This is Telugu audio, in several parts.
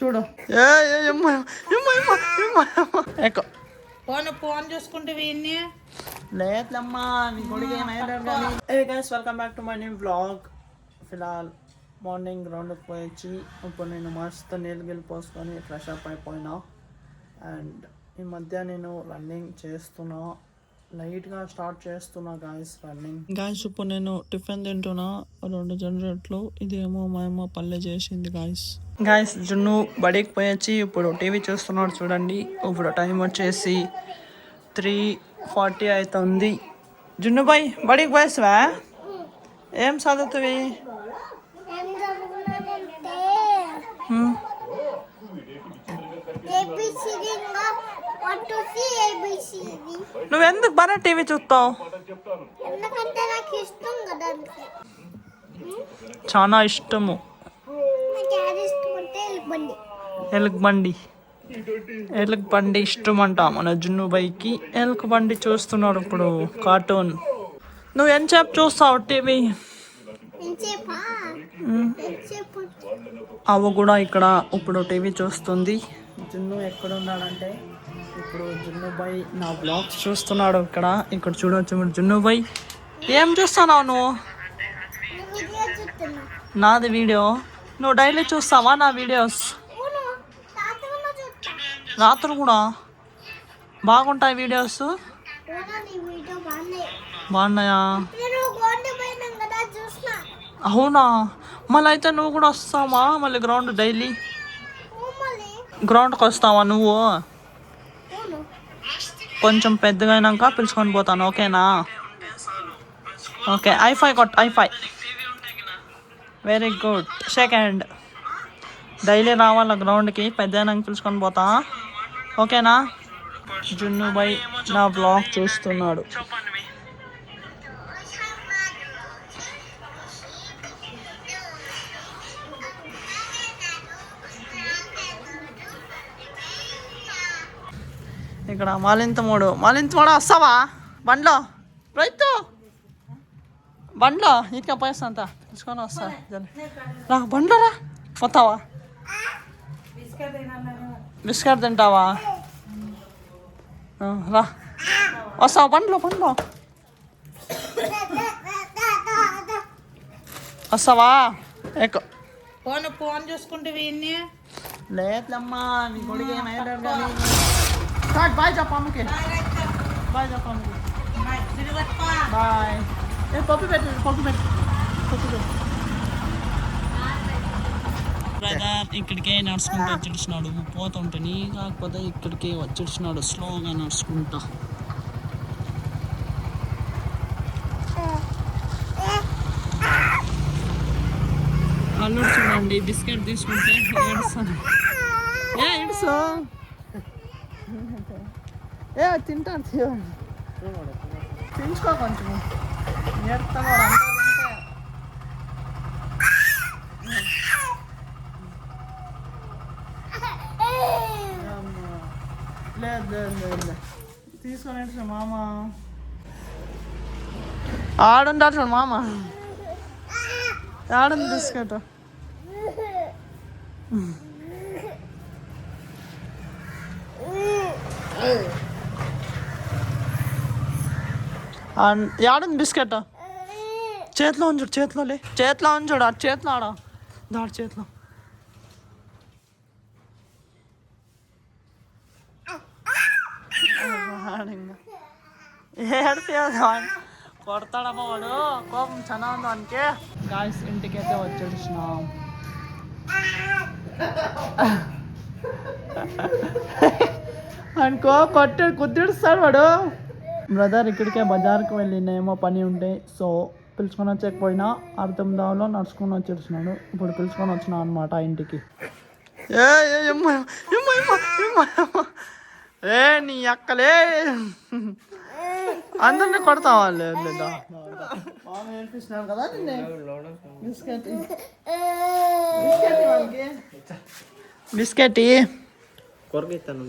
చూడు ఫోన్ చూసుకుంటే వీడిని లేదమ్మా నీ కొడుకు guys welcome back to my new blog. ఫిలాల్ మార్నింగ్ గ్రౌండ్కి పోయొచ్చి ఇప్పుడు నేను మస్తు నీళ్ళు పోసుకొని ఫ్రెష్ అప్ అయిపోయినా. అండ్ ఈ మధ్య నేను రన్నింగ్ చేస్తున్నా, లైట్గా స్టార్ట్ చేస్తున్నా రన్నింగ్. ఇప్పుడు నేను టిఫిన్ తింటున్నా 2 జనరేట్లు. ఇదేమో మా అమ్మ పల్లె చేసింది జున్ను బడికి పోయొచ్చి ఇప్పుడు టీవీ చూస్తున్నాడు చూడండి. ఇప్పుడు టైం వచ్చేసి 3:40 అవుతుంది. జున్ను బాయ్ బడికి పోయేసావా? ఏం చదువుతుంది? నువ్వెందుకు బాగా టీవీ చూస్తావు? చాలా ఇష్టము. ఎలుగు బండి ఇష్టం అంట మన జున్ను బైకి. ఎలుగు బండి చూస్తున్నాడు ఇప్పుడు కార్టూన్. నువ్వు ఎంతసేపు చూస్తావు టీవీ? అవ్వ కూడా ఇక్కడ ఇప్పుడు టీవీ చూస్తుంది. జున్ను ఎక్కడున్నాడంటే ఇప్పుడు జున్ను బాయ్ నా బ్లాగ్స్ చూస్తున్నాడు. ఇక్కడ చూడవచ్చు జున్ను బాయ్. ఏం చూస్తున్నావు నువ్వు? నాది వీడియో. నువ్వు డైలీ చూస్తావా నా వీడియోస్? రాత్రి కూడా బాగుంటాయి వీడియోస్. బాగున్నాయా? అవునా? మళ్ళీ అయితే నువ్వు కూడా వస్తావా మళ్ళీ గ్రౌండ్? డైలీ గ్రౌండ్కి వస్తావా నువ్వు? కొంచెం పెద్దగా అయినాక పిలుచుకొని పోతాను, ఓకేనా? ఓకే, ఐఫై కొట్, high five. Very good. Second daily రావాలా గ్రౌండ్కి, పెద్ద అయినాక పిలుచుకొని పోతా, ఓకేనా? జున్ను బాయ్ నా బ్లాగ్ చూస్తున్నాడు. ఇక్కడ మాలింతమూడు వస్తావా బండ్లో? రైతు బండ్లో ఇక పోయేస్తా అంతా తీసుకొని వస్తా. రా బండ్లో రా. పోతావా? బిస్కెట్ తింటావా? రా వస్తావా బండ్లో వస్తావా? ఫోన్ చూసుకుంటే వీడిని లేదమ్మా నీ కొడుకు ఏమైనా బాయ్ చెప్పమ్మకి. బాయ్. పప్పు పెట్టు. బ్రదర్ ఇక్కడికే నడుచుకుంటూ వచ్చేసినాడు. పోతుంటేని కాకపోతే ఇక్కడికే వచ్చేసినాడు స్లోగా నడుచుకుంటా. అల్లుడు చూడండి బిస్కెట్ తీసుకుంటే ఏడుస్తాను. ఏడుసా తింటాను. తించుకో కొంచెం. ఏడుతున్నాడు లేదు తీసుకొని ఏడుచు మామ. ఆడుంటాడు చూడు మామ. ఆడుంది బిస్కెట్. ఆడుంది బిస్కెట్. చేతిలో ఉంచుడు, చేతిలో ఉంచుడు. అటు చేతిలో దాడి చేతిలో. ఏడితే కొడతాడమ్మా వాడు. కోపం చాలా ఉంది వానికి. గాయస్ ఇంటికైతే వచ్చేసినాం. అనుకో కుద్దిడుస్తాడు వాడు. బ్రదర్ ఇక్కడికే బజార్కి వెళ్ళినేమో పని ఉంటే, సో పిలుచుకొని వచ్చేకపోయినా అర్థం దావలో నడుచుకొని వచ్చేసినాడు. ఇప్పుడు పిలుచుకొని వచ్చినా అనమాట ఇంటికి. నీ అక్కలే అందరినీ కొడతావా? లేదా మామ ఏడిపిస్తున్నాడు కదా బిస్కెట్ బిస్కెట్ కొరకిస్తాను.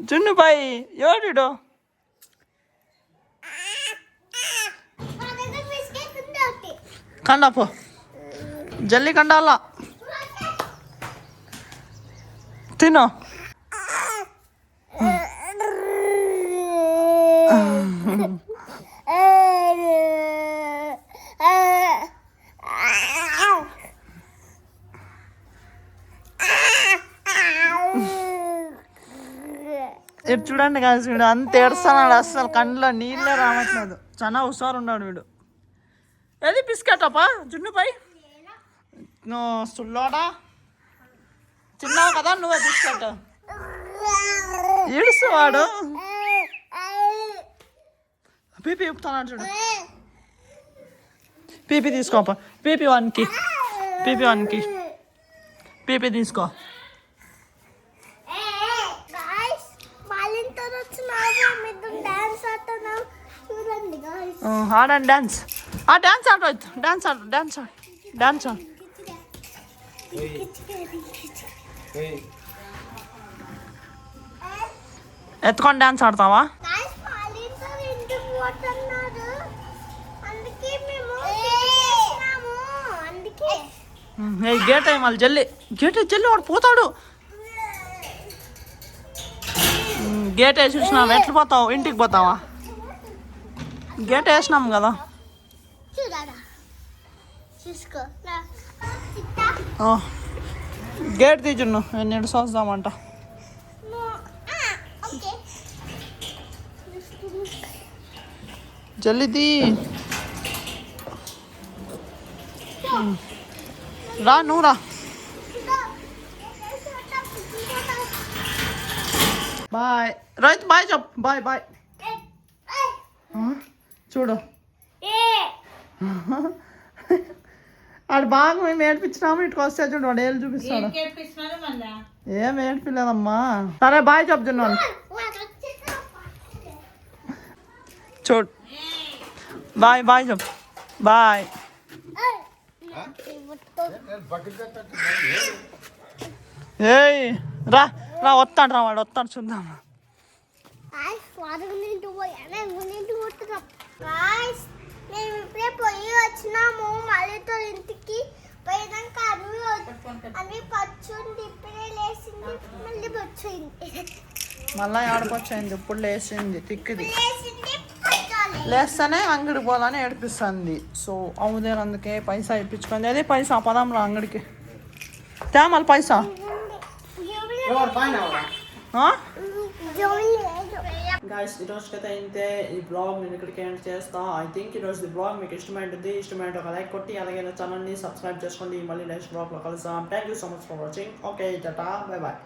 జున్ను బాయ్ ఎవడు కండపో జల్లి కండాల తిను ఇటు చూడండి కాదు వీడు అంత ఏడుస్తున్నాడు, అస్సలు కళ్ళలో నీళ్ళే రావట్లేదు. చాలా హుషారు ఉన్నాడు వీడు. ఏది బిస్కెట్ అప్పా జున్నుపై నువ్వు సుల్లోడా చిన్నావు కదా నువ్వే బిస్కెట్ ఏడుస్తువాడు. పీపీ ఇప్పుతున్నాడు చూడు. పీపీ తీసుకోపా. పీపీ వన్కి పీపీ తీసుకో. ఆడండి డాన్స్. డాన్స్ ఆడవచ్చు. డాన్స్ ఎత్తుకొని డాన్స్ ఆడతావా? గేట్ అయ్యి మళ్ళీ జల్లి వాడు పోతాడు. గేట్ వేసి చూసినావు ఎట్లు పోతావు? ఇంటికి పోతావా? గేట్ వేసినాం కదా. గేట్ తీచున్ను ఎన్నింటి చూద్దామంట. జల్లిది రా, నువ్వు రా. బాయ్ రైతు, బాయ్ చెప్పు. బాయ్ చూడు ఆడు బాగా మేము ఏడిపించినాము. ఇటుకు వస్తే చూడు వాడు ఏళ్ళు చూపిస్తాడు. ఏం ఏడిపిలేదమ్మా. సరే బాయ్ చెప్తున్నాను చూడు. బాయ్ చెప్పు. బాయ్. ఏయ్ రా వస్తాడు వాడు వస్తాడు చూద్దాం. మేము ఇప్పుడే పోయి వచ్చినాము మళ్ళీతో ఇంటికి పోయినాక అన్ని పచ్చుంది. ఇప్పుడే లేచింది, మళ్ళీ వచ్చింది. మళ్ళీ ఆడకొచ్చింది. ఇప్పుడు లేచింది తిక్కిది. లేస్తేనే అంగడికి పోవాలని ఏడిపిస్తుంది. సో అవుదేరు అందుకే పైసా ఇప్పించుకుంది. అదే పైసా పదాంలో అంగడికి తేమల్ పైసా. గాయస్ ఈరోజుకైతే ఇంతే. ఈ బ్లాగ్ నేను ఇక్కడికి ఎండ్ చేస్తా. ఐ థింక్ ఈరోజు ఈ బ్లాగ్ మీకు ఇష్టమైంటే ఒక లైక్ కొట్టి అలాగే నా ఛానల్ని సబ్స్క్రైబ్ చేసుకోండి. మళ్ళీ నెక్స్ట్ బ్లాగ్లో కలుద్దాం. Thank you so much for watching. Okay tata, bye bye.